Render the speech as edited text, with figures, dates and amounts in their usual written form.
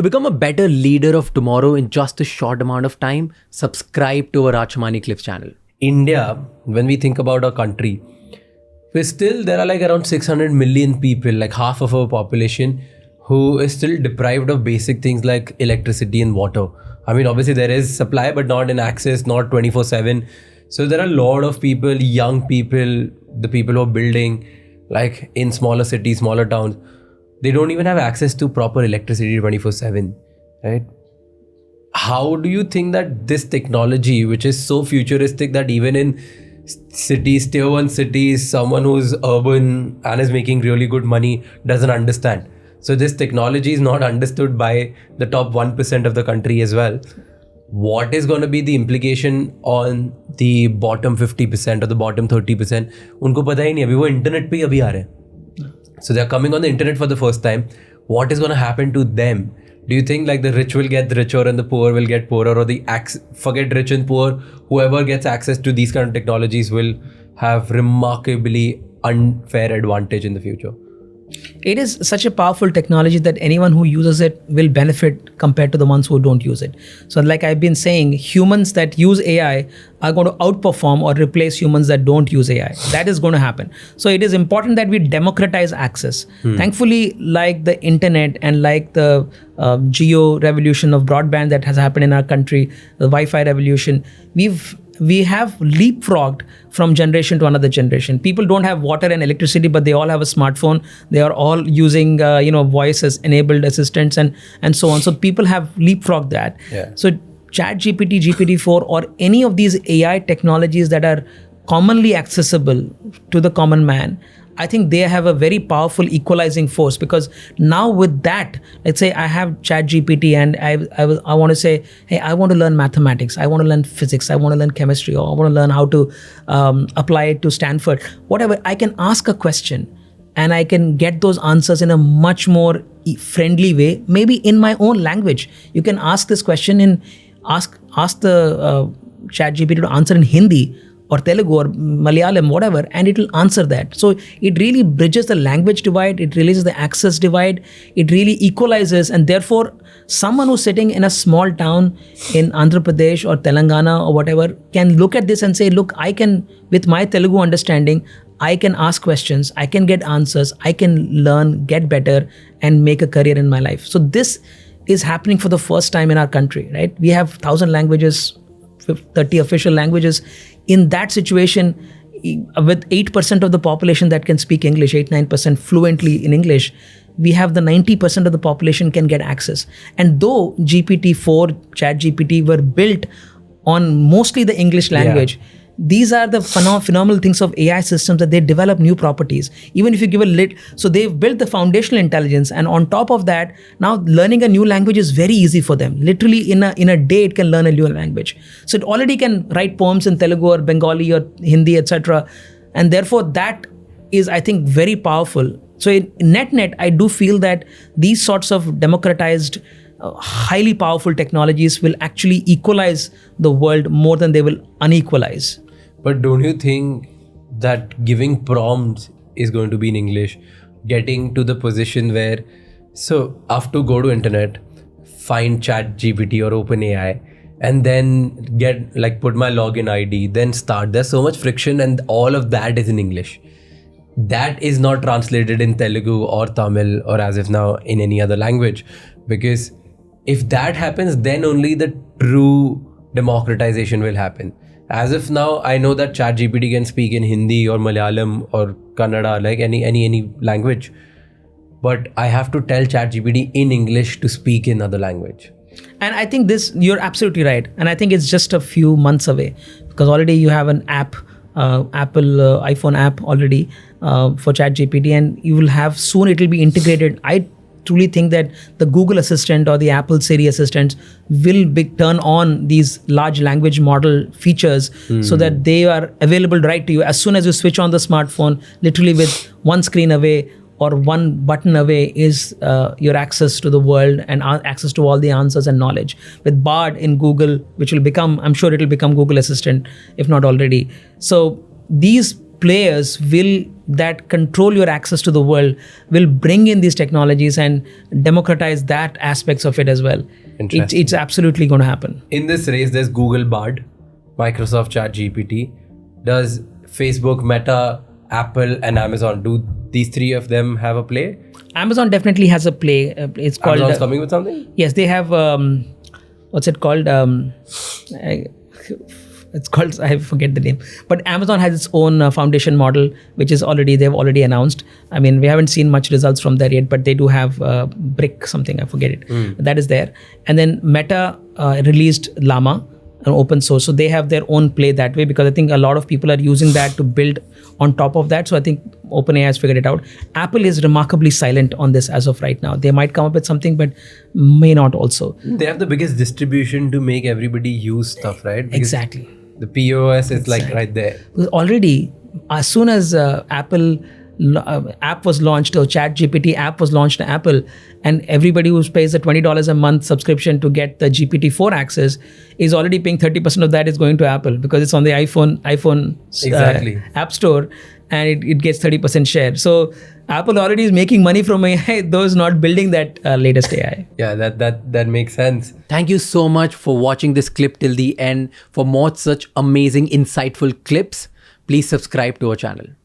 To become a better leader of tomorrow in just a short amount of time, subscribe to our Raj Shamani Clips channel. India, when we think about our country, there are like around 600 million people, like half of our population, who is still deprived of basic things like electricity and water. I mean, obviously there is supply, but not in access, not 24/7. So there are a lot of people, young people, the people who are building, like in smaller cities, smaller towns, they don't even have access to proper electricity 24/7, right? How do you think that this technology, which is so futuristic that even in cities, tier 1 cities, someone who's urban and is making really good money doesn't understand? So this technology is not understood by the top 1% of the country as well. What is going to be the implication on the bottom 50% or the bottom 30%? उनको पता ही नहीं, अभी वो internet पे ही अभी आ रहे हैं. So they're coming on the internet for the first time. What is going to happen to them? Do you think like the rich will get richer and the poor will get poorer, or forget rich and poor, whoever gets access to these kind of technologies will have remarkably unfair advantage in the future? It is such a powerful technology that anyone who uses it will benefit compared to the ones who don't use it. So like I've been saying, humans that use AI are going to outperform or replace humans that don't use AI. That is going to happen. So it is important that we democratize access. Thankfully, like the internet and like the geo revolution of broadband that has happened in our country, the Wi-Fi revolution, we have leapfrogged from generation to another generation. People don't have water and electricity, but they all have a smartphone. They are all using, voice enabled assistants and so on. So people have leapfrogged that. Yeah. So ChatGPT, GPT-4, or any of these AI technologies that are commonly accessible to the common man, I think they have a very powerful equalizing force, because now with that, let's say I have ChatGPT and I want to say, hey, I want to learn mathematics, I want to learn physics, I want to learn chemistry, or I want to learn how to apply it to Stanford, whatever. I can ask a question and I can get those answers in a much more friendly way, maybe in my own language. You can ask this question and ask the ChatGPT to answer in Hindi or Telugu or Malayalam, whatever, and it will answer that. So it really bridges the language divide, it releases the access divide, it really equalizes, and therefore someone who's sitting in a small town in Andhra Pradesh or Telangana or whatever can look at this and say, look, I can, with my Telugu understanding, I can ask questions, I can get answers, I can learn, get better, and make a career in my life. So this is happening for the first time in our country, right? We have 1,000 languages, 30 official languages. In that situation, with 8% of the population that can speak English, 8-9% fluently in English, we have the 90% of the population can get access. And though GPT-4, ChatGPT were built on mostly the English language, these are the phenomenal things of AI systems, that they develop new properties. Even if you give so they've built the foundational intelligence, and on top of that, now learning a new language is very easy for them. Literally in a day, it can learn a new language. So it already can write poems in Telugu or Bengali or Hindi, etc. And therefore that is, I think, very powerful. So in net, I do feel that these sorts of democratized, highly powerful technologies will actually equalize the world more than they will unequalize. But don't you think that giving prompts is going to be in English, getting to the position where, so I have to go to internet, find ChatGPT or OpenAI, and then put my login ID, then start. There's so much friction, and all of that is in English. That is not translated in Telugu or Tamil or as if now in any other language, because if that happens, then only the true democratization will happen. As of now, I know that ChatGPT can speak in Hindi or Malayalam or Kannada, like any language. But I have to tell ChatGPT in English to speak in other language. And I think you're absolutely right. And I think it's just a few months away, because already you have an app, Apple iPhone app already for ChatGPT, and you will have soon, it will be integrated. I truly think that the Google Assistant or the Apple Siri assistants will turn on these large language model features so that they are available right to you. As soon as you switch on the smartphone, literally with one screen away or one button away is your access to the world and access to all the answers and knowledge. With Bard in Google, which will become, I'm sure it will become Google Assistant, if not already. So these players that control your access to the world will bring in these technologies and democratize that aspects of it as well. It's absolutely going to happen. In this race, there's Google Bard, Microsoft ChatGPT. Does Facebook, Meta, Apple, and Amazon, do these three of them have a play? Amazon definitely has a play. It's called. Amazon's coming with something? Yes, they have. What's it called? It's called. I forget the name. But Amazon has its own foundation model, which is they've already announced. I mean, we haven't seen much results from there yet, but they do have Brick something. I forget it. That is there. And then Meta released Llama, an open source. So they have their own play that way, because I think a lot of people are using that to build on top of that. So I think OpenAI has figured it out. Apple is remarkably silent on this as of right now. They might come up with something, but may not also. They have the biggest distribution to make everybody use stuff, right? Because Exactly. the POS is like right there. Already, as soon as Apple app was launched, or ChatGPT app was launched in Apple, and everybody who pays the $20 a month subscription to get the GPT-4 access is already paying 30% of that is going to Apple, because it's on the iPhone Exactly. App Store, and it gets 30% share. So Apple already is making money from AI, those not building that latest AI. Yeah, that makes sense. Thank you so much for watching this clip till the end. For more such amazing, insightful clips, please subscribe to our channel.